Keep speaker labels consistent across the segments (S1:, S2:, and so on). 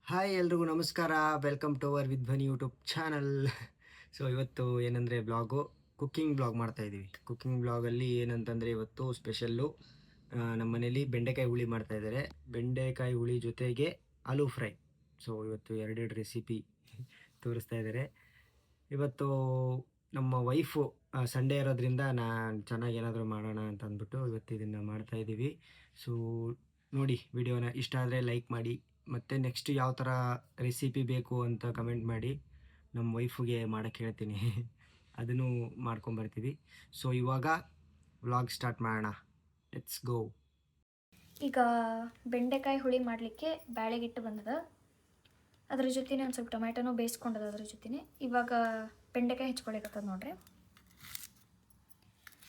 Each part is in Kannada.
S1: ಹಾಯ್ ಎಲ್ರಿಗೂ ನಮಸ್ಕಾರ. ವೆಲ್ಕಮ್ ಟು ಅವರ್ ವಿದ್ ಧ್ವನಿ ಯೂಟ್ಯೂಬ್ ಚಾನಲ್. ಸೊ ಇವತ್ತು ಏನಂದರೆ ಕುಕ್ಕಿಂಗ್ ಬ್ಲಾಗ್ ಮಾಡ್ತಾಯಿದ್ದೀವಿ. ಕುಕ್ಕಿಂಗ್ ಬ್ಲಾಗಲ್ಲಿ ಏನಂತಂದರೆ ಇವತ್ತು ಸ್ಪೆಷಲ್ಲು ನಮ್ಮ ಮನೇಲಿ ಬೆಂಡೆಕಾಯಿ ಹುಳಿ ಮಾಡ್ತಾಯಿದ್ದಾರೆ. ಬೆಂಡೆಕಾಯಿ ಹುಳಿ ಜೊತೆಗೆ ಆಲೂ ಫ್ರೈ. ಸೊ ಇವತ್ತು ಎರಡೆರಡು ರೆಸಿಪಿ ತೋರಿಸ್ತಾ ಇದ್ದಾರೆ. ಇವತ್ತು ನಮ್ಮ ವೈಫು ಸಂಡೇ ಇರೋದ್ರಿಂದ ನಾನು ಚೆನ್ನಾಗಿ ಏನಾದರೂ ಮಾಡೋಣ ಅಂತ ಅಂದ್ಬಿಟ್ಟು ಇವತ್ತು ಇದನ್ನು ಮಾಡ್ತಾಯಿದ್ದೀವಿ. ಸೊ ನೋಡಿ, ವಿಡಿಯೋನ ಇಷ್ಟ ಆದರೆ ಲೈಕ್ ಮಾಡಿ, ಮತ್ತು ನೆಕ್ಸ್ಟ್ ಯಾವ ಥರ ರೆಸಿಪಿ ಬೇಕು ಅಂತ ಕಮೆಂಟ್ ಮಾಡಿ. ನಮ್ಮ ವೈಫಿಗೆ ಮಾಡೋಕ್ಕೆ ಹೇಳ್ತೀನಿ, ಅದನ್ನು ಮಾಡ್ಕೊಂಬರ್ತೀವಿ. ಸೊ ಇವಾಗ ವ್ಲಾಗ್ ಸ್ಟಾರ್ಟ್ ಮಾಡೋಣ. Let's go.
S2: ಈಗ ಬೆಂಡೆಕಾಯಿ ಹುಳಿ ಮಾಡಲಿಕ್ಕೆ ಬ್ಯಾಳೆಗಿಟ್ಟು ಬಂದದ. ಅದ್ರ ಜೊತೆನೇ ಒಂದು ಸ್ವಲ್ಪ ಟೊಮ್ಯಾಟೊನೂ ಬೇಯಿಸ್ಕೊಂಡದ. ಅದ್ರ ಜೊತೆನೇ ಇವಾಗ ಬೆಂಡೆಕಾಯಿ ಹೆಚ್ಕೊಳಿಕತ್ತದ ನೋಡ್ರಿ.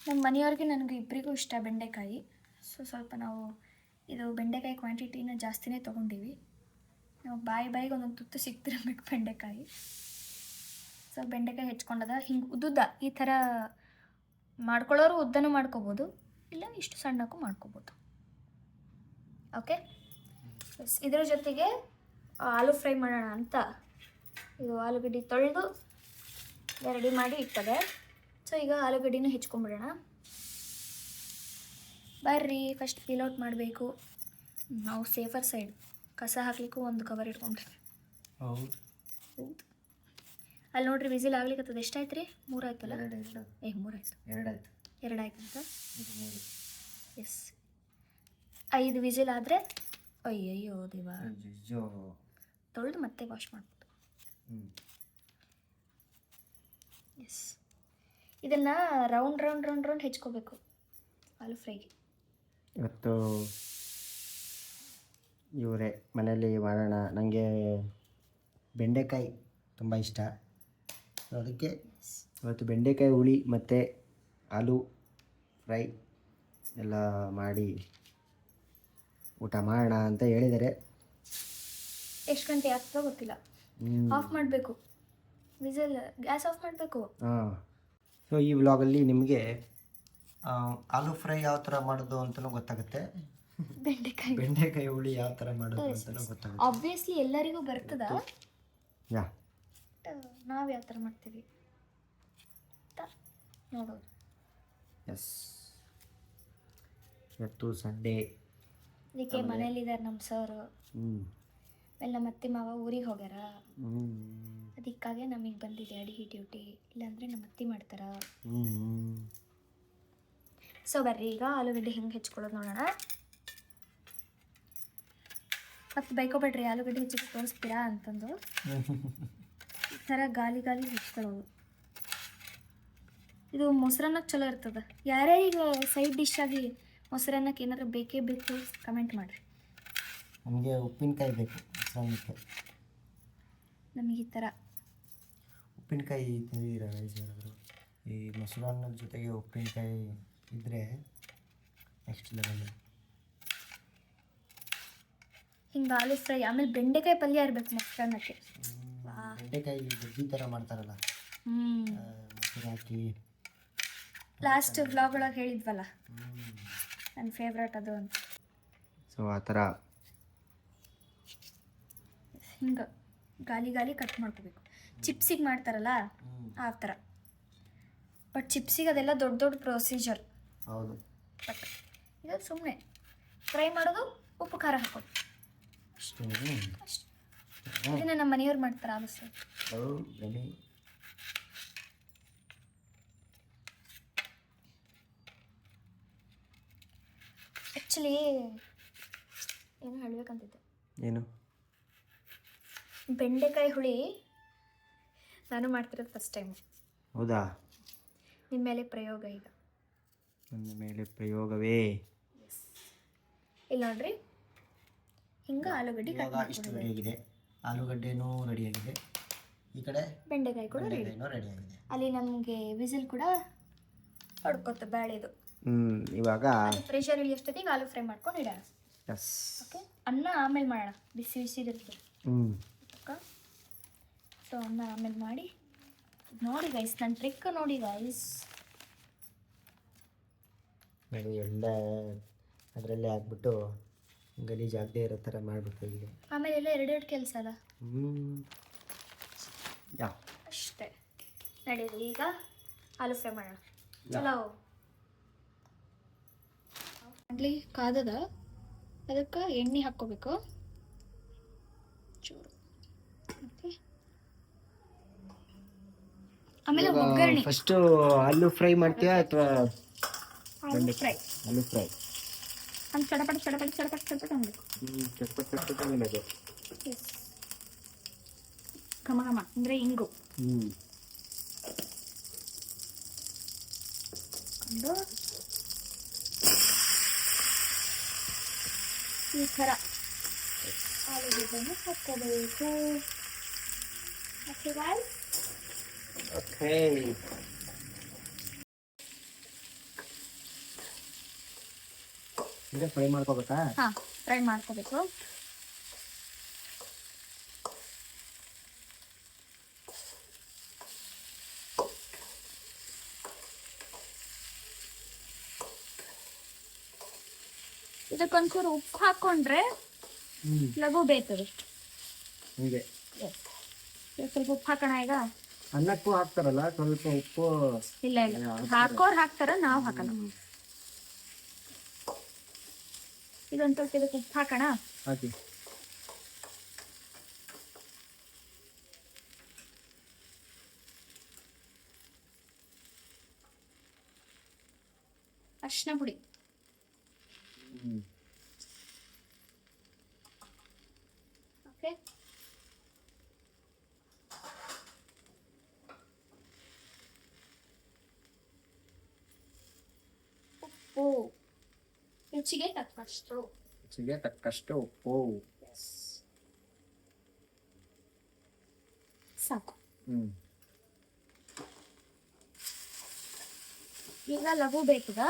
S2: ನಮ್ಮ ಮನೆಯವ್ರಿಗೆ ನನಗೆ ಇಬ್ಬರಿಗೂ ಇಷ್ಟ ಬೆಂಡೆಕಾಯಿ. ಸೊ ಸ್ವಲ್ಪ ನಾವು ಇದು ಬೆಂಡೆಕಾಯಿ ಕ್ವಾಂಟಿಟಿನ ಜಾಸ್ತಿನೇ ತೊಗೊಂಡಿವಿ. ನಾವು ಬಾಯಿಗೆ ಒಂದೊಂದು ತುತ್ತು ಸಿಗ್ತಿರಬೇಕು ಬೆಂಡೆಕಾಯಿ. ಸೊ ಬೆಂಡೆಕಾಯಿ ಹೆಚ್ಕೊಂಡದ. ಹಿಂಗೆ ಉದ್ದುದ್ದ ಈ ಥರ ಮಾಡ್ಕೊಳ್ಳೋರು ಉದ್ದನೂ ಮಾಡ್ಕೋಬೋದು, ಇಲ್ಲ ಇಷ್ಟು ಸಣ್ಣಕ್ಕೂ ಮಾಡ್ಕೋಬೋದು. ಓಕೆ, ಇದರ ಜೊತೆಗೆ ಆಲೂ ಫ್ರೈ ಮಾಡೋಣ ಅಂತ ಇದು ಆಲೂಗಡ್ಡೆ ತೊಳೆದು ರೆಡಿ ಮಾಡಿ ಇರ್ತದೆ. ಸೊ ಈಗ ಆಲೂಗಡ್ಡೆನೂ ಹೆಚ್ಕೊಂಡ್ಬಿಡೋಣ. ಬರ್ರಿ, ಫಸ್ಟ್ ಪೀಲ್ಔಟ್ ಮಾಡಬೇಕು. ನಾವು ಸೇಫರ್ ಸೈಡ್ ಕಸ ಹಾಕ್ಲಿಕ್ಕೂ ಒಂದು ಕವರ್ ಇಟ್ಕೊಂಡ್ರಿ.
S1: ಹೌದು
S2: ಹೌದು. ಅಲ್ಲಿ ನೋಡ್ರಿ, ವಿಸಿಲ್ ಆಗ್ಲಿಕ್ಕತ್ತದ. ಎಷ್ಟಾಯ್ತು ರೀ? 3 ಆಯ್ತಲ್ಲ? 3 ಆಯ್ತು. 2 ಆಯ್ತು ಅಂತ. ಎಸ್, 5 ವಿಸಿಲ್ ಆದರೆ ಅಯ್ಯಯ್ಯೋ ದೇವ, ತೊಳೆದು ಮತ್ತೆ ವಾಶ್ ಮಾಡ್ಬೋದು. ಎಸ್, ಇದನ್ನು ರೌಂಡ್ ಹೆಚ್ಕೋಬೇಕು ಆಲೂ ಫ್ರೈಗೆ.
S1: ಇವತ್ತು ಇವರೇ ಮನೇಲಿ ಮಾಡೋಣ. ನನಗೆ ಬೆಂಡೆಕಾಯಿ ತುಂಬ ಇಷ್ಟ. ಅದಕ್ಕೆ ಇವತ್ತು ಬೆಂಡೆಕಾಯಿ ಹುಳಿ ಮತ್ತು ಆಲೂ ಫ್ರೈ ಎಲ್ಲ ಮಾಡಿ ಊಟ ಮಾಡೋಣ ಅಂತ ಹೇಳಿದ್ದಾರೆ.
S2: ಎಷ್ಟು ಗಂಟೆ ಆಗ್ತದೋ ಗೊತ್ತಿಲ್ಲ. ಆಫ್ ಮಾಡಬೇಕು, ವಿಸಿಲ್ ಗ್ಯಾಸ್ ಆಫ್ ಮಾಡಬೇಕು.
S1: ಹಾಂ. ಸೊ ಈ ವ್ಲಾಗಲ್ಲಿ ನಿಮಗೆ ಆಲೂ ಫ್ರೈ ಯಾವ ಥರ ಮಾಡೋದು ಅಂತಲೂ ಗೊತ್ತಾಗುತ್ತೆ, ಬೆಂಡೆಕಾಯಿ ಹುಳಿ ಯಾವ ಥರ ಮಾಡೋದು ಅಂತಲೂ ಗೊತ್ತಾಗುತ್ತೆ.
S2: ಆಬ್ವಿಯಸ್ಲಿ ಎಲ್ಲರಿಗೂ ಬರ್ತದ.
S1: ಯಾ,
S2: ನಾವು ಯಾವ ಥರ ಮಾಡ್ತೀವಿ ನೋಡೋದು.
S1: ಎಸ್, ಇವತ್ತು ಸಂಡೇ.
S2: ಅದಕ್ಕೆ ಮನೇಲಿದ್ದಾರೆ ನಮ್ಮ ಸರ್. ಆಮೇಲೆ ನಮ್ಮ ಅತ್ತೆ ಮಾವ ಊರಿಗೆ ಹೋಗ್ಯಾರ. ಅದಕ್ಕಾಗೆ ನಮಗೆ ಬಂದಿದೆ ಅಡಿಗೆ ಡ್ಯೂಟಿ. ಇಲ್ಲಾಂದರೆ ನಮ್ಮ ಅತ್ತೆ ಮಾಡ್ತಾರ. ಸೊ ಬರ್ರಿ, ಈಗ ಆಲೂಗಡ್ಡೆ ಹೆಂಗೆ ಹೆಚ್ಕೊಳ್ಳೋದು ನೋಡೋಣ. ಮತ್ತು ಬೈಕೋಬೇಡ್ರಿ, ಆಲೂಗಡ್ಡೆ ಹೆಚ್ಚಿಗೆ ತೋರಿಸ್ತೀರಾ ಅಂತಂದು. ಈ ಥರ ಗಾಲಿ ಹೆಚ್ಕೊಳ್ಳೋದು. ಇದು ಮೊಸರನ್ನಕ್ಕೆ ಚಲೋ ಇರ್ತದೆ. ಯಾರ್ಯಾರಿಗೆ ಸೈಡ್ ಡಿಶ್ ಆಗಿ ಮೊಸರನ್ನಕ್ಕೆ ಏನಾದರೂ ಬೇಕೇ ಬೇಕು ಕಮೆಂಟ್ ಮಾಡಿರಿ.
S1: ನಮಗೆ ಉಪ್ಪಿನಕಾಯಿ ಬೇಕು ಮೊಸರನ್ನಕ್ಕೆ.
S2: ನಮಗೆ ಈ ಥರ
S1: ಉಪ್ಪಿನಕಾಯಿ ತಿಂದಿದ್ದೀರಾ ರೈಸ್ ಏನಾದರೂ? ಈ ಮೊಸರನ್ನದ ಜೊತೆಗೆ ಉಪ್ಪಿನಕಾಯಿ ಇದ್ದರೆ ನೆಕ್ಸ್ಟ್ ಲೆವೆಲ್.
S2: ಹಿಂಗೆ ಆಲೂ ಫ್ರೈ, ಆಮೇಲೆ ಬೆಂಡೆಕಾಯಿ ಪಲ್ಯ ಇರಬೇಕು ಮೊಸರನ್ನಕ್ಕೆ.
S1: ಬೆಂಡೆಕಾಯಿ ಬಜ್ಜಿ ಥರ ಮಾಡ್ತಾರಲ್ಲ, ಮೊಸರು ಹಾಕಿ.
S2: ಲಾಸ್ಟ್ ವ್ಲಾಗ್ ಒಳಗೆ ಹೇಳಿದ್ವಲ್ಲ, ನನ್ನ ಫೇವ್ರೇಟ್ ಅದು ಅಂತ.
S1: ಸೊ ಆ ಥರ
S2: ಹಿಂಗೆ ಗಾಲಿ ಕಟ್ ಮಾಡ್ಕೋಬೇಕು. ಚಿಪ್ಸಿಗೆ ಮಾಡ್ತಾರಲ್ಲ ಆ ಥರ. ಬಟ್ ಚಿಪ್ಸಿಗೆ ಅದೆಲ್ಲ ದೊಡ್ಡ ಪ್ರೊಸೀಜರ್.
S1: ಹೌದು.
S2: ಬಟ್ ಇದು ಸುಮ್ಮನೆ ಫ್ರೈ ಮಾಡೋದು, ಉಪ್ಪು ಖಾರ ಹಾಕೋದು ಅಷ್ಟೇ. ಇದನ್ನ ನಮ್ಮ ಮನೆಯವ್ರು ಮಾಡ್ತಾರೆ ಆಲೂ ಫ್ರೈ. ಆ್ಯಕ್ಚುಲಿ ಏನು ಹೇಳ್ಬೇಕಂತಿದ್ದೆ.
S1: ಏನು?
S2: ಬೆಂಡೆಕಾಯಿ ಹುಳಿ ನಾನು ಮಾಡ್ತಿರೋದು ಫಸ್ಟ್ ಟೈಮ್.
S1: ಹೌದಾ?
S2: ನಿಮ್ಮ ಮೇಲೆ ಪ್ರಯೋಗ. ಈಗ
S1: ನನ್ನ ಮೇಲೆ ಪ್ರಯೋಗವೇ?
S2: ಇಲ್ಲ ನೋಡ್ರಿ, ಹಿಂಗೆ ಆಲೂಗಡ್ಡೆ
S1: ಇಷ್ಟು ರೆಡಿಯಾಗಿದೆ. ಆಲೂಗಡ್ಡೆನೂ ರೆಡಿಯಾಗಿದೆ. ಈ ಕಡೆ
S2: ಬೆಂಡೆಕಾಯಿ ಕೂಡ
S1: ರೆಡಿಯಾಗಿದೆ.
S2: ಅಲ್ಲಿ ನಮಗೆ ವಿಸಿಲ್ ಕೂಡ ಹೊಡ್ಕೊತ ಬ್ಯಾಳೆದು.
S1: ಇವಾಗ
S2: ಪ್ರೆಷರ್ ಇಲ್ಲಿ ಎಷ್ಟೊತ್ತಿಗೆ ಆಲೂ ಫ್ರೈ ಮಾಡ್ಕೊಂಡು ಇಡೋಣ.
S1: ಎಸ್.
S2: ಓಕೆ, ಅನ್ನ ಆಮೇಲೆ ಮಾಡೋಣ, ಬಿಸಿ ಇರ್ತದೆ. ಸೊ ಅನ್ನ ಆಮೇಲೆ ಮಾಡಿ. ನೋಡಿ ಗೈಸ್, ನನ್ನ ಟ್ರಿಕ್ ನೋಡಿ ಗೈಸ್.
S1: ಎಣ್ಣೆ ಅದರಲ್ಲೇ ಹಾಕ್ಬಿಟ್ಟು ಗಲೀಜಾಗದೇ ಇರೋ ಥರ ಮಾಡಬೇಕಾಗಿದೆ.
S2: ಆಮೇಲೆ ಎಲ್ಲ ಎರಡೆರಡು ಕೆಲಸ ಅಲ್ಲ.
S1: ಯಾ
S2: ಅಷ್ಟೇ. ನಡೀರಿ ಈಗ ಆಲೂ ಫ್ರೈ ಮಾಡೋಣ. ಚಲೋ ಅಲ್ಲಿ ಕಾದದ, ಅದಕ್ಕೆ ಎಣ್ಣೆ ಹಾಕ್ಕೋಬೇಕು ಚೂರು. ಓಕೆ, ಆಮೇಲೆ ಒಗ್ಗರಣೆ.
S1: ಫಸ್ಟ್ ಆಲೂ ಫ್ರೈ ಮಾಡ್ತೀಯಾ ಅಥವಾ
S2: ಆಲೂ ಫ್ರೈ?
S1: ಆಲೂ ಫ್ರೈ
S2: ಒಂದು ಚಟಪಟ ಚಟಪಟ ಚಟಪಟ ಚಟಪಟ ಅನ್ಬೇಕು.
S1: ಚಟ್ಪಟ್ ಚಟ್ಪಟ್ ಅನ್ನೋದು.
S2: ಎಸ್, ಘಮ ಘಮ ಅಂದರೆ ಇಂಗು ಕೊಂಡು ಈ ಥರ ಆಲೂಗಡ್ಡೆಯನ್ನು ಹಾಕ್ಕೋಬೇಕು. Okay guys,
S1: okay. ಈಗ ಫ್ರೈ ಮಾಡ್ಕೋಬೇಕಾ?
S2: ಹಾಂ, ಫ್ರೈ ಮಾಡ್ಕೋಬೇಕು. ಇದಕ್ಕೊಂಚೂರು ಉಪ್ಪು ಹಾಕ್ಕೊಂಡ್ರೆ ಲಘು ಬೇಯ್ತದೆ.
S1: ಹೀಗೆ
S2: ಸ್ವಲ್ಪ ಉಪ್ಪು ಹಾಕೋಣ ಈಗ.
S1: ಅನ್ನಕ್ಕೂ ಹಾಕ್ತಾರಲ್ಲ ಸ್ವಲ್ಪ ಉಪ್ಪು?
S2: ಇಲ್ಲ ಇಲ್ಲ, ಹಾಕೋರು ಹಾಕ್ತಾರ, ನಾವು ಹಾಕೋಣ. ಇದೊಂದು ಸ್ವಲ್ಪ ಇದಕ್ಕೆ ಉಪ್ಪು ಹಾಕೋಣ.
S1: ಹಾಕಿ.
S2: ಅರಿಶಿನ ಪುಡಿ. ಓಕೆ, ಉಪ್ಪು ರುಚಿಗೆ ತಕ್ಕಷ್ಟು.
S1: ರುಚಿಗೆ ತಕ್ಕಷ್ಟು ಉಪ್ಪು
S2: ಸಾಕು. ಈಗ ಲಘು ಬೇಕದ.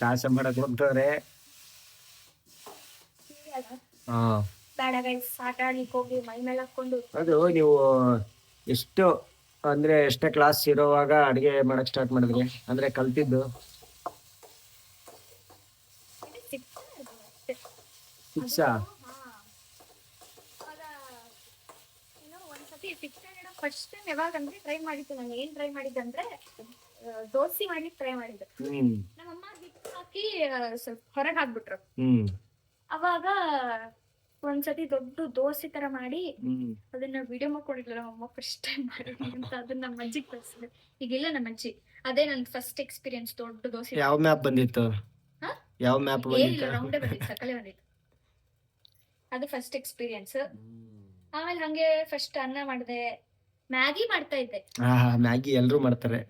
S1: ಚಾಸ ಮಾಡಕ್ ಹೋಗ್ತವ್ರೆ.
S2: ಬೇಡ ಗೈಸ್, ಆಟ ಆಡ್ಲಿಕ್ಕೆ ಹೋಗಿ ಮೈ ಮೇಲೆ ಹಾಕೊಂಡು.
S1: ಅದು ನೀವು ಎಷ್ಟು ಅಂದ್ರೆ ಎಷ್ಟೇ ಕ್ಲಾಸ್ ಇರೋವಾಗ ಅಡಿಗೆ ಮಾಡಕ್ ಸ್ಟಾರ್ಟ್ ಮಾಡಿದ್ರಿ? ಅಂದ್ರೆ ಕಲ್ತಿದ್ದು
S2: ಫಸ್ಟ್ ಟೈಮ್ ಯಾವಾಗ ಅಂದ್ರೆ ಟ್ರೈ ಮಾಡಿದ್ದು. ನಾನು ಏನ್ ಟ್ರೈ ಮಾಡಿದ್ದೆ ಅಂದ್ರೆ ದೋಸೆ ಮಾಡ್ಲಿಕ್ಕೆ ಟ್ರೈ ಮಾಡಿದ್ದೆ. ನಮ್ಮಮ್ಮ ಹಿಟ್ಟು ಹಾಕಿ ಸ್ವಲ್ಪ ಹೊರಗೆ ಹಾಕ್ಬಿಟ್ರು. ಅವಾಗ ಒಂದ್ಸತಿ ದೊಡ್ಡ ದೋಸೆ ತರ ಮಾಡಿ ಅದನ್ನ ವಿಡಿಯೋ ಮಾಡ್ಕೊಂಡಿದ್ಲು ನಮ್ಮಮ್ಮ. ಫಸ್ಟ್ ಟೈಮ್ ಮಾಡಿದ್ವಿ ಅಂತ ಅದನ್ನ ನಮ್ಮ ಅಜ್ಜಿಗೆ ತೋರಿಸಿದೆ. ಈಗಿಲ್ಲ ನಮ್ಮ ಅಜ್ಜಿ. ಅದೇ ನನ್ ಫಸ್ಟ್ ಎಕ್ಸ್ಪೀರಿಯನ್ಸ್ ದೊಡ್ಡ ದೋಸೆ.
S1: ಯಾವ ಮ್ಯಾಪ್ ಬಂದಿತ್ತು? ಯಾವ ಮ್ಯಾಪ್ ಬಂದಿತ್ತು?
S2: ರೌಂಡೇ ಬಂದಿತ್ತು, ಸಕಲೆ ಬಂದಿತ್ತು. ಅದು ಫಸ್ಟ್ ಎಕ್ಸ್ಪೀರಿಯನ್ಸ್. ಆಮೇಲೆ ಹಂಗೆ ಫಸ್ಟ್ ಅನ್ನ ಮಾಡಿದೆ, ಮ್ಯಾಗಿ ಮಾಡ್ತಾ ಇದ್ದೆ.
S1: ಮ್ಯಾಗಿ ಎಲ್ರು ಮಾಡ್ತಾರೆ.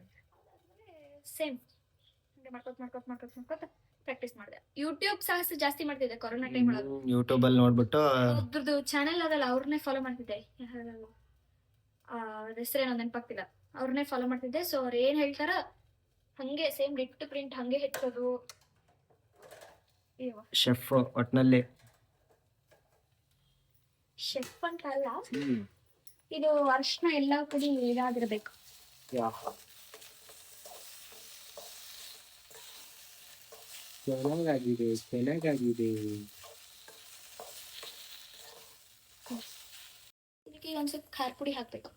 S2: ಸೇಮ್ ಮಾಡ್ಕೋತ ಪ್ರಾಕ್ಟೀಸ್ ಮಾಡಿದೆ. ಯೂಟ್ಯೂಬ್ ಸಹ ಜಾಸ್ತಿ ಮಾಡ್ತಿದ್ದೆ ಕೊರೋನಾ ಟೈಮ್ ಒಳಗೆ.
S1: ಯೂಟ್ಯೂಬ್ ಅಲ್ಲಿ ನೋಡ್ಬಿಟ್ಟು
S2: ಒಬ್ರದ್ದು ಚಾನೆಲ್ ಅದಲ್ಲ, ಅವ್ರನ್ನೇ ಫಾಲೋ ಮಾಡ್ತಿದ್ದೆ. ಹೆಸರೇನೋ ನೆನಪಾಗ್ತಿಲ್ಲ. ಅವ್ರನ್ನೇ ಫಾಲೋ ಮಾಡ್ತಿದ್ದೆ. ಸೊ ಅವ್ರು ಏನ್ ಹೇಳ್ತಾರ ಹಂಗೆ ಸೇಮ್ ಡಿಟ್ ಪ್ರಿಂಟ್ ಹಂಗೆ ಹೆಚ್ಚೋದು.
S1: ಶೆಫ್ ಒಟ್ನಲ್ಲಿ.
S2: ಶೆಫ್ ಅಂತ ಅಲ್ಲ, ಇದು ಅರ್ಶನ ಎಲ್ಲಾ ಪುಡಿ ಇದಾಗಿರ್ಬೇಕು.
S1: ಚೆನ್ನಾಗಿದೆ.
S2: ಇದಕ್ಕೆ ಒಂದ್ಸಲ ಖಾರ ಪುಡಿ ಹಾಕ್ಬೇಕು.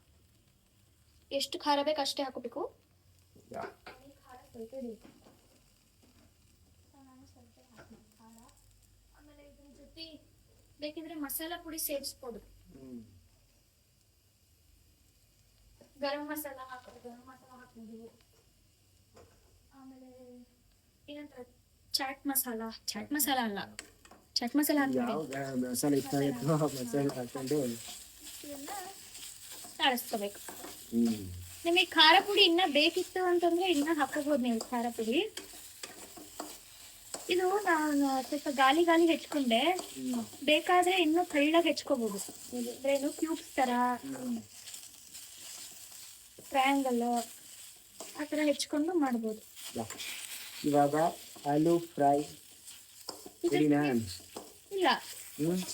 S2: ಎಷ್ಟು ಖಾರ ಬೇಕು ಅಷ್ಟೇ ಹಾಕೋಬೇಕು. ಖಾರ ಸ್ವಲ್ಪ ಬೇಕು. ಆಮೇಲೆ ಇದ್ರ ಜೊತೆ ಬೇಕಿದ್ರೆ ಮಸಾಲಾ ಪುಡಿ ಸೇರಿಸ್ಬೋದು. ಗರಂ ಮಸಾಲ ಹಾಕೋದು, ಆಮೇಲೆ ಏನಂತ ಚಾಟ್ ಮಸಾಲ ಅಲ್ಲ, ಚಾಟ್ ಮಸಾಲ
S1: ಹಾಕೊಂಡು
S2: ಇದನ್ನ ತಾಳಿಸ್ಕೋಬೇಕು. ನಿಮಗೆ ಖಾರ ಪುಡಿ ಇನ್ನ ಬೇಕಿತ್ತು ಅಂತಂದ್ರೆ ಇನ್ನ ಹಾಕೋಬಹುದು ನೀವು ಖಾರ ಪುಡಿ. ಇದು ನಾನು ಸ್ವಲ್ಪ ಗಾಲಿ ಹೆಚ್ಕೊಂಡೆ. ಬೇಕಾದ್ರೆ ಇನ್ನು ಕಳ್ಳಾಗಿ ಹೆಚ್ಕೋಬಹುದು. ಏನು ಕ್ಯೂಬ್ಸ್ ತರ, ಟ್ರಯಾಂಗಲ್ ಆ ತರ ಹೆಚ್ಕೊಂಡು ಮಾಡ್ಬೋದು.
S1: ಇವಾಗ ಆಲೂ ಫ್ರೈ ಇಲ್ಲ,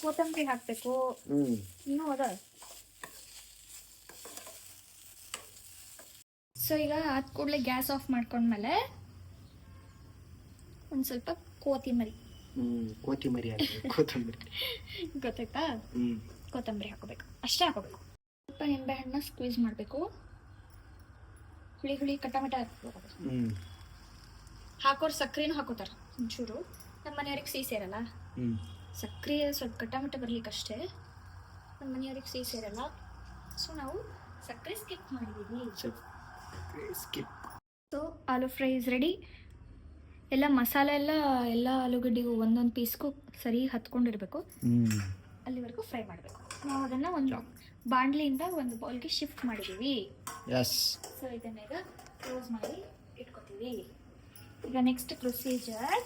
S2: ಕೊತ್ತಂಬರಿ ಹಾಕಬೇಕು, ಇನ್ನೂ ಅದ. ಸೊ ಈಗ ಆದ ಕೂಡಲೇ ಗ್ಯಾಸ್ ಆಫ್ ಮಾಡ್ಕೊಂಡ್ಮೇಲೆ ಒಂದು ಸ್ವಲ್ಪ ಕೊತ್ತಂಬರಿ ಗೊತ್ತಾಯ್ತಾ, ಕೊತ್ತಂಬರಿ ಹಾಕೋಬೇಕು, ಅಷ್ಟೇ ಹಾಕೋಬೇಕು. ಸ್ವಲ್ಪ ನಿಂಬೆ ಹಣ್ಣನ್ನ ಸ್ಕ್ವೀಸ್ ಮಾಡಬೇಕು, ಹುಳಿ ಹುಳಿ ಕಟಮಟ ಹಾಕೋರು ಸಕ್ಕರೆನೂ ಹಾಕೋತಾರೆ ಒಂಚೂರು. ನಮ್ಮ ಮನೆಯವ್ರಿಗೆ ಸಿಹಿ ಸೇರಲ್ಲ, ಸಕ್ಕರೆ ಸ್ವಲ್ಪ ಕಟಮಟ ಬರ್ಲಿಕ್ಕಷ್ಟೇ, ನಮ್ಮ ಮನೆಯವ್ರಿಗೆ ಸಿಹಿ ಸೇರಲ್ಲ. ಸೊ ನಾವು ಸಕ್ಕರೆ ಸ್ಕಿಪ್ ಮಾಡಿದ್ದೀವಿ. So aloo fry is ready. ಎಲ್ಲ ಮಸಾಲೆ ಎಲ್ಲ ಆಲೂಗಡ್ಡೆಗೂ ಒಂದೊಂದು ಪೀಸ್ಗೂ ಸರಿ ಹತ್ಕೊಂಡಿರ್ಬೇಕು, ಅಲ್ಲಿವರೆಗೂ ಫ್ರೈ ಮಾಡಬೇಕು. ನಾವು ಅದನ್ನು ಒಂದು ಬಾಣಲಿಯಿಂದ ಒಂದು ಬೌಲ್ಗೆ ಶಿಫ್ಟ್ ಮಾಡಿದ್ದೀವಿ. ಸೊ ಇದನ್ನ ಈಗ ಕ್ಲೋಸ್ ಮಾಡಿ ಇಟ್ಕೊತೀವಿ. ಈಗ ನೆಕ್ಸ್ಟ್ ಪ್ರೊಸೀಜರ್,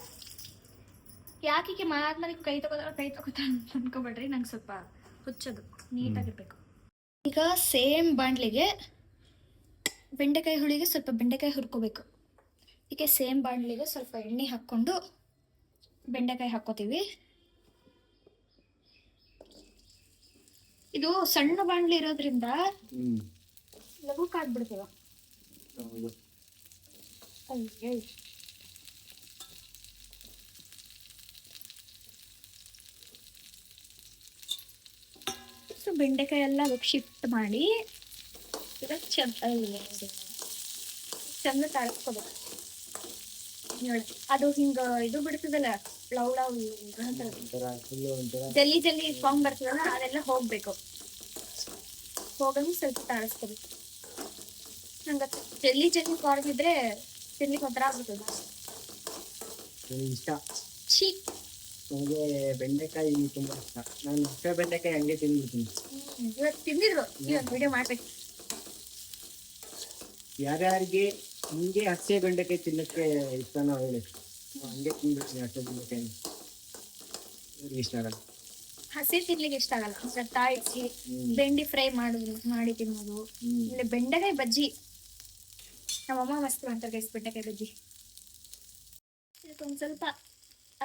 S2: ಯಾಕೆ ಮಾದ್ಮೇಲೆ ಕೈ ತಗೋತಾಳೆ ಅಂತ ಅನ್ಕೋಬೇಡ್ರಿ, ನಂಗೆ ಸ್ವಲ್ಪ ಹುಚ್ಚೋದು, ನೀಟಾಗಿರ್ಬೇಕು. ಈಗ ಸೇಮ್ ಬಾಣಲಿಗೆ ಬೆಂಡೆಕಾಯಿ ಹುಳಿಗೆ ಸ್ವಲ್ಪ ಬೆಂಡೆಕಾಯಿ ಹುರ್ಕೋಬೇಕು. ಈಗ ಸೇಮ್ ಬಾಣಲಿಗೆ ಸ್ವಲ್ಪ ಎಣ್ಣೆ ಹಾಕ್ಕೊಂಡು ಬೆಂಡೆಕಾಯಿ ಹಾಕ್ಕೋತೀವಿ. ಇದು ಸಣ್ಣ ಬಾಣಲಿ ಇರೋದ್ರಿಂದ ಲಘು ಕಾದ್ಬಿಡ್ತೀವ. ಸೊ ಬೆಂಡೆಕಾಯಿ ಎಲ್ಲ ಅದಕ್ಕೆ ಶಿಫ್ಟ್ ಮಾಡಿ ಈಗ ಚಂದ ತಾಳಿಸ್ಕೋಬೇಕು. ಅದು ಹಿಂಗ ಇದು ಬಿಡ್ತದಲ್ಲ, ಲವ್ ಜಲ್ಲಿ ಜಲ್ಲಿ ಫಾರ್ಮ್ ಬರ್ತದಲ್ಲ, ಅದೆಲ್ಲ ಹೋಗ್ಬೇಕು. ಹೋಗಂಗ್ ಸ್ವಲ್ಪ ತಾಳಿಸ್ಕೋಬೇಕು. ನಂಗೆ ಜಲ್ಲಿ ಜಲ್ಲಿ ಫಾರ್ಮ್ ಇದ್ರೆ ತಿನ್ಲಿಕ್ಕೆ ಒಂಥರ ಆಗ್ಬಿಡ್ತದ. ಛೀ,
S1: ನನಗೆ ಬೆಂಡೆಕಾಯಿ ತುಂಬಾ ಇಷ್ಟ. ನಾನು ಹಸಿ ಬೆಂಡೆಕಾಯಿ ಹಂಗೆ ತಿಂದ್ಬಿಡ್ತೀನಿ.
S2: ಇವತ್ತು ತಿಂದಿದ್ರು, ಇವತ್ತು ವಿಡಿಯೋ ಮಾಡ್ಬೇಕು.
S1: ಯಾರ್ಯಾರಿಗೆ ಹಿಂಗೆ ಹಸಿ ಬೆಂಡೆಕಾಯಿ ತಿನ್ನಕ್ಕೆ ಇಷ್ಟನೋ ಹೇಳಿ, ಹಂಗೆ ತಿಂದ್ಬಿಡ್ತೀನಿ ಹಸಿ ಬೆಂಡೆಕಾಯಿ. ಇವ್ರಿಗೆ ಇಷ್ಟ ಆಗಲ್ಲ,
S2: ಹಸಿ ತಿನ್ಲಿಕ್ಕೆ ಇಷ್ಟ ಆಗಲ್ಲ. ತಾಳಿಸಿ ಬೆಂಡಿ ಫ್ರೈ ಮಾಡಿ ತಿನ್ನೋದು, ಇಲ್ಲ ಬೆಂಡೆಕಾಯಿ ಬಜ್ಜಿ. ನಮ್ಮಮ್ಮ ಮಸ್ತ್ ಮಾಡ್ತಾರೆ ಬೆಂಡೆಕಾಯಿ ಬಜ್ಜಿ. ಇದಕ್ಕೊಂದು ಸ್ವಲ್ಪ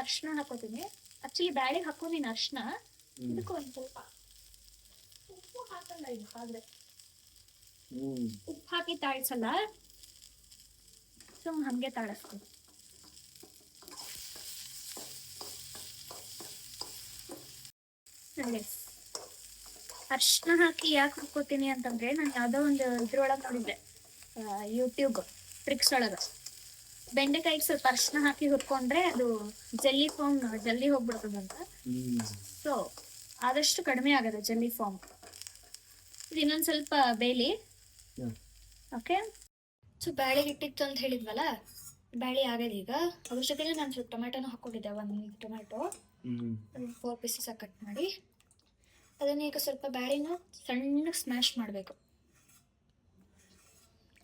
S2: ಅರ್ಶಿನ ಹಾಕೋತೀನಿ. ಆಕ್ಚುಲಿ ಬ್ಯಾಳಿಗೆ ಹಾಕೋತೀನಿ ಅರ್ಶಿನ, ಇದಕ್ಕೂ ಒಂದು ಸ್ವಲ್ಪ ಉಪ್ಪು ಹಾಕಲ್ಲ. ಇದು ಆದ್ರೆ ಉಪ್ಪು ಹಾಕಿ ತಾಳಿಸಲ್ಲ, ಸೊ ಹಂಗೆ ತಾಳಿಸ್ತೀನಿ. ಅರ್ಶಿನ ಹಾಕಿ ಯಾಕೆ ಹಾಕೋತೀನಿ ಅಂತಂದ್ರೆ, ನಾನು ಯಾವುದೋ ಒಂದು ಇದ್ರೊಳಗೆ ನೋಡಿದ್ದೆ, ಯೂಟ್ಯೂಬ್ ಟ್ರಿಕ್ಸ್ ಒಳಗೆ, ಬೆಂಡೆಕಾಯಿಗೆ ಸ್ವಲ್ಪ ಅರ್ಶಿನ ಹಾಕಿ ಹುರ್ಕೊಂಡ್ರೆ ಅದು ಜಲ್ಲಿ ಫಾರ್ಮ್ ಜಲ್ದಿ ಹೋಗ್ಬಿಡ್ತದಂತ. ಸೊ ಆದಷ್ಟು ಕಡಿಮೆ ಆಗದೆ ಜಲ್ಲಿ ಫಾರ್ಮ್. ಇದು ಇನ್ನೊಂದು ಸ್ವಲ್ಪ ಬೇಲಿ. ಓಕೆ, ಸೊ ಬ್ಯಾಳಿಗೆ ಇಟ್ಟಿತ್ತು ಅಂತ ಹೇಳಿದ್ವಲ್ಲ, ಬ್ಯಾಳಿ ಆಗದೆ. ಈಗ ಅವಶ್ಯಕತೆ ನಾನು ಸ್ವಲ್ಪ ಟೊಮೆಟೊನೂ ಹಾಕೊಂಡಿದ್ದೆ, ಒಂದು ಟೊಮೆಟೊ 4 ಪೀಸಸ್ ಕಟ್ ಮಾಡಿ ಅದನ್ನ ಈಗ ಸ್ವಲ್ಪ ಬ್ಯಾಳಿನ ಸಣ್ಣಗೆ ಸ್ಮ್ಯಾಶ್ ಮಾಡಬೇಕು.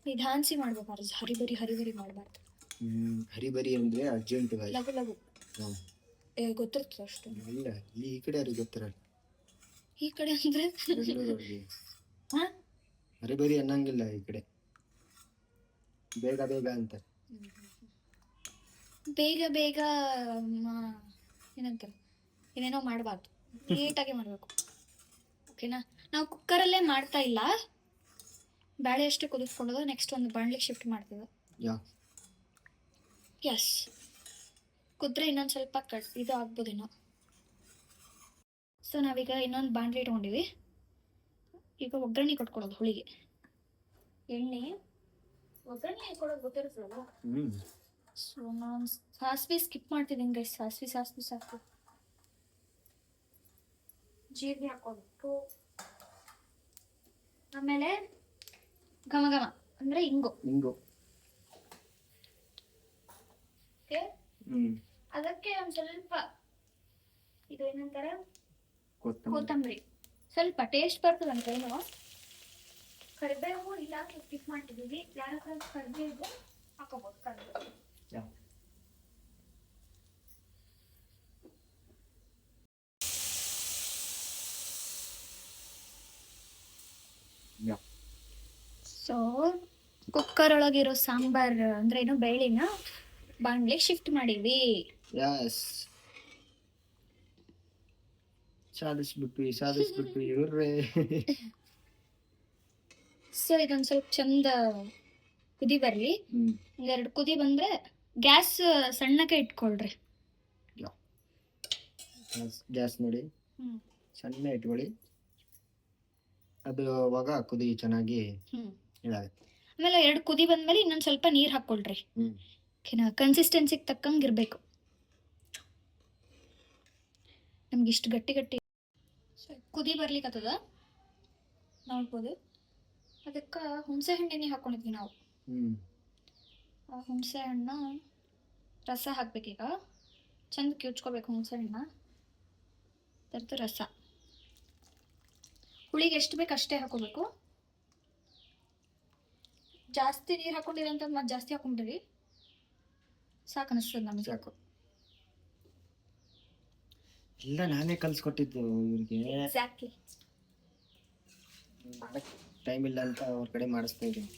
S2: ನಿಧಾನಿಸಿ ಮಾಡ್ಬೇಕು, ಹರಿಬರಿ ಮಾಡಬಾರ್ದು.
S1: ಹರಿಬರಿ ಅಂದ್ರೆ ಅರ್ಜೆಂಟ್,
S2: ಲಘು ಲಘು ಗೊತ್ತಿರ್ತದೆ ಅಷ್ಟು.
S1: ಇಲ್ಲ, ಈ ಕಡೆ ಅವ್ರಿಗೆ ಗೊತ್ತಿರಲ್ಲ.
S2: ಈ ಕಡೆ ಅಂದ್ರೆ
S1: ಹರಿಬರಿ ಅನ್ನಂಗಿಲ್ಲ, ಈ ಕಡೆ ಬೇಗ ಬೇಗ ಅಂತ.
S2: ಬೇಗ ಬೇಗ ಏನಂತಾರೆ, ಏನೇನೋ ಮಾಡಬಾರ್ದು, ನೀಟಾಗಿ ಮಾಡಬೇಕು. ಓಕೆನಾ? ನಾವು ಕುಕ್ಕರಲ್ಲೇ ಮಾಡ್ತಾ ಇಲ್ಲ, ಬ್ಯಾಳೆ ಅಷ್ಟೇ ಕುದಿಸ್ಕೊಂಡೋದು. ನೆಕ್ಸ್ಟ್ ಒಂದು ಬಾಣಲಿಗೆ ಶಿಫ್ಟ್ ಮಾಡ್ತೀವಿ. ಎಸ್, ಕುದ್ರೆ ಇನ್ನೊಂದು ಸ್ವಲ್ಪ ಇದು ಆಗ್ಬೋದೇನೋ. ಸೊ ನಾವೀಗ ಇನ್ನೊಂದು ಬಾಣಲಿ ಇಟ್ಕೊಂಡಿವಿ. ಈಗ ಒಗ್ಗರಣೆ ಕೊಟ್ಕೊಡೋದು ಹುಳಿಗೆ. ಎಣ್ಣೆ ಒಗ್ಗರಣೆ ಕೊಡೋದು ಗೊತ್ತಿರ್ತದಲ್ಲ. ಸೊ ನಾನು ಸಾಸಿವೆ ಸ್ಕಿಪ್ ಮಾಡ್ತಿದ್ದೀನಿ ಗೈಸ್. ಸಾಸಿವೆ ಜೀರಿಗೆ ಹಾಕೋಬೇಕು. ಆಮೇಲೆ ಘಮ ಅಂದ್ರೆ ಇಂಗು. ಓಕೆ, ಅದಕ್ಕೆ ಒಂದು ಸ್ವಲ್ಪ ಇದು ಏನಂತಾರೆ, ಕೊತ್ತಂಬರಿ ಸ್ವಲ್ಪ ಟೇಸ್ಟ್ ಬರ್ತದೆ ಅಂತ. ಏನೋ ಕರಿಬೇವು ಇಲ್ಲ ಸ್ಕಿಪ್ ಮಾಡ್ತಿದ್ದೀವಿ. ಯಾರ ಕರಿಬೇವು ಹಾಕೋಬಹುದು. ಕರಿಬೇವು ಸೊ ಕುಕ್ಕರ್ ಒಳಗಿರೋ ಸಾಂಬಾರ್ ಅಂದ್ರೆ ಏನು, ಬೇಳೆನ ಬಾಣಲಿಗೆ ಶಿಫ್ಟ್ ಮಾಡೀವಿ.
S1: ಸಾಧಿಸ್ಬಿಟ್ವಿ ಇವ್ರೇ.
S2: ಸೊ ಇದೊಂದು ಸ್ವಲ್ಪ ಚಂದ ಕುದಿ ಬರಲಿ.
S1: ಹ್ಮ್
S2: ಒಂದೆರಡು ಕುದಿ ಬಂದರೆ ಗ್ಯಾಸ್ ಸಣ್ಣಕ್ಕೆ ಇಟ್ಕೊಳ್ರಿ.
S1: ಗ್ಯಾಸ್ ನೋಡಿ ಸಣ್ಣ ಇಟ್ಕೊಳ್ಳಿ, ಅದು ಅವಾಗ ಕುದಿ ಚೆನ್ನಾಗಿ ಇದಾಗುತ್ತೆ.
S2: ಆಮೇಲೆ 2 ಕುದಿ ಬಂದ್ಮೇಲೆ ಇನ್ನೊಂದು ಸ್ವಲ್ಪ ನೀರು ಹಾಕ್ಕೊಳ್ರಿ. ಓಕೆನಾ? ಕನ್ಸಿಸ್ಟೆನ್ಸಿಗೆ ತಕ್ಕಂಗೆ ಇರಬೇಕು. ನಮ್ಗೆ ಇಷ್ಟು ಗಟ್ಟಿ ಸೊ ಕುದಿ ಬರ್ಲಿಕ್ಕತ್ತದ ನೋಡ್ಬೋದು. ಅದಕ್ಕೆ ಹುಣಸೆ ಹಣ್ಣಿನ ಹಾಕ್ಕೊಂಡಿದ್ವಿ ನಾವು. ಆ ಹುಣಸೆ ಹಣ್ಣ ರಸ ಹಾಕ್ಬೇಕೀಗ. ಚಂದ ಕಿವುಚ್ಕೋಬೇಕು ಹುಣಸೆ ಹಣ್ಣ. ಅದರದ್ದು ರಸ ಹುಳಿಗೆ ಎಷ್ಟು ಬೇಕು ಅಷ್ಟೇ ಹಾಕೋಬೇಕು. ಜಾಸ್ತಿ ನೀರು ಹಾಕೊಂಡಿರಿ ಅಂತ ಮತ್ತೆ ಜಾಸ್ತಿ ಹಾಕೊಂಡಿರಿ, ಸಾಕು ಅನಿಸ್ತದೆ ನಮಗೆ.
S1: ಸಾಕು, ಎಲ್ಲ ನಾನೇ ಕಲ್ಸ್ಕೊಟ್ಟಿದ್ದು ಇವ್ರಿಗೆ.
S2: ಎಕ್ಸಾಕ್ಟ್ಲಿ.
S1: ಟೈಮ್ ಇಲ್ಲ ಅಂತ ಅವ್ರ ಕಡೆ ಮಾಡಿಸ್ತಾ ಇದ್ದೀನಿ.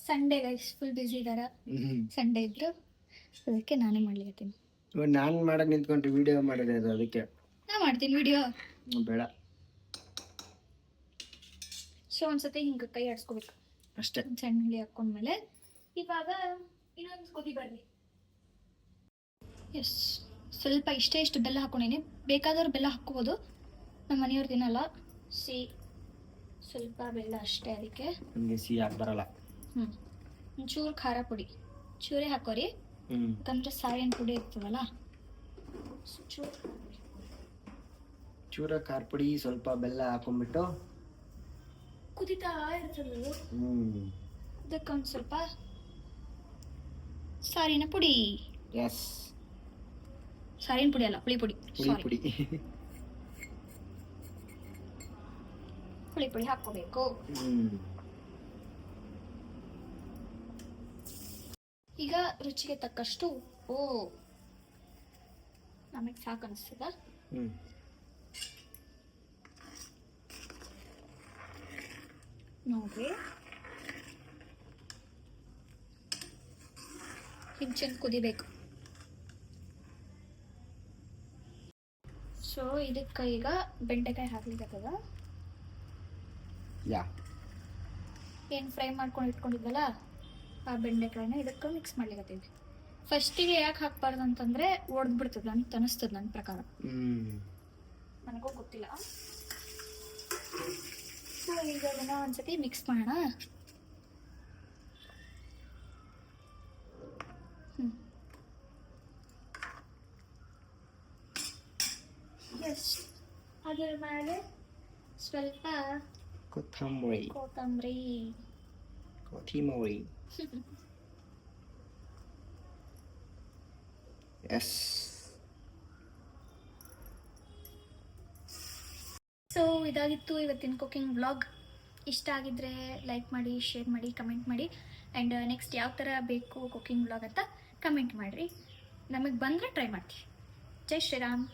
S2: ಸಂಡೇ ಗೈಸ್ ಫುಲ್ ಬ್ಯುಸಿ ಇದಾರ. ಸಂಡೇ ಇದ್ರು ಅದಕ್ಕೆ ನಾನೇ ಮಾಡ್ಲಿಕತ್ತೀನಿ.
S1: ಇವಾಗ ನಾನು ಮಾಡಕ್ ನಿಂತ್ಕೊಂಡ್ರೆ ವಿಡಿಯೋ ಮಾಡಿದೆ ಅದು, ಅದಕ್ಕೆ
S2: ನಾ ಮಾಡ್ತೀನಿ ವಿಡಿಯೋ.
S1: ಬೇಡ.
S2: ಸೊ ಒಂದ್ಸತಿ ಹಿಂಗೆ ಕೈ ಆಡಿಸ್ಕೋಬೇಕು
S1: ಅಷ್ಟೇ.
S2: ಸಣ್ಣ ಹುಳಿ ಹಾಕೊಂಡ್ಮೇಲೆ ಇವಾಗ ಇನ್ನೊಂದು ಕುದಿ ಬರ್ಲಿ. ಎಸ್, ಸ್ವಲ್ಪ ಇಷ್ಟು ಬೆಲ್ಲ ಹಾಕೊಂಡೀನಿ. ಬೇಕಾದವ್ರು ಬೆಲ್ಲ ಹಾಕ್ಕೋಬೋದು, ನಮ್ಮ ಮನೆಯವ್ರು ತಿನ್ನಲ್ಲ. ಸ್ವಲ್ಪ ಬೆಲ್ಲ ಅಷ್ಟೇ ಅದಕ್ಕೆ.
S1: ನಮಗೆ ಸಿಹಿ ಆಗಿ ಬರಲ್ಲ.
S2: ಒಂಚೂರು ಖಾರ ಪುಡಿ ಚೂರೇ ಹಾಕೋರಿ, ಯಾಕಂದ್ರೆ ಸಾರಿನ ಪುಡಿ ಇರ್ತದಲ್ಲ.
S1: ಚೂರ ಖಾರ ಪುಡಿ ಸ್ವಲ್ಪ ಬೆಲ್ಲ ಹಾಕೊಂಡ್ಬಿಟ್ಟು
S2: ಕುದಿತಾ ಇರ್ತದೆ. ಅದಕ್ಕೆ ಒಂದು ಸ್ವಲ್ಪ ಸಾರಿನ ಪುಡಿ.
S1: ಎಸ್,
S2: ಸಾರಿನ ಪುಡಿ ಅಲ್ಲ, ಹುಳಿ ಪುಡಿ.
S1: ಪುಡಿ
S2: ಹುಳಿ ಪುಡಿ ಹಾಕೋಬೇಕು. ಈಗ ರುಚಿಗೆ ತಕ್ಕಷ್ಟು ಉಪ್ಪು. ನಮಗೆ ಸಾಕು ಅನಿಸ್ತದ. ನೋಡ್ರಿ, ಹಿಂಚೆಂದು ಕುದಿಬೇಕು. ಸೊ ಇದಕ್ಕೆ ಈಗ ಬೆಂಡೆಕಾಯಿ ಹಾಕ್ಲಿಕ್ಕದ. ಏನು ಫ್ರೈ ಮಾಡ್ಕೊಂಡು ಇಟ್ಕೊಂಡಿದ್ವಲ್ಲ ಆ ಬೆಂಡೆಕಾಯಿನ ಇದಕ್ಕೆ ಮಿಕ್ಸ್ ಮಾಡ್ಲಿಕ್ಕತ್ತೀವಿ. ಫಸ್ಟಿಗೆ ಯಾಕೆ ಹಾಕ್ಬಾರ್ದು ಅಂತಂದ್ರೆ ಒಡೆದ್ಬಿಡ್ತದೆ ಅಂತ ಅನಿಸ್ತದೆ ನನ್ನ ಪ್ರಕಾರ. ನನಗೂ ಗೊತ್ತಿಲ್ಲ. ಸೊ ಈಗ ಅದನ್ನ ಒಂದ್ಸತಿ ಮಿಕ್ಸ್ ಮಾಡೋಣ. ಎಸ್, ಅದರ ಮೇಲೆ ಸ್ವಲ್ಪ ಕೊತ್ತಂಬರಿ.
S1: ಎಸ್.
S2: ಸೊ ಇದಾಗಿತ್ತು ಇವತ್ತಿನ ಕುಕಿಂಗ್ ವ್ಲಾಗ್. ಇಷ್ಟ ಆಗಿದ್ರೆ ಲೈಕ್ ಮಾಡಿ, ಶೇರ್ ಮಾಡಿ, ಕಮೆಂಟ್ ಮಾಡಿ. ಆ್ಯಂಡ್ ನೆಕ್ಸ್ಟ್ ಯಾವ ಥರ ಬೇಕು ಕುಕಿಂಗ್ ವ್ಲಾಗ್ ಅಂತ ಕಮೆಂಟ್ ಮಾಡಿರಿ. ನಮಗೆ ಬಂದರೆ ಟ್ರೈ ಮಾಡ್ತೀವಿ. ಜೈ ಶ್ರೀರಾಮ್.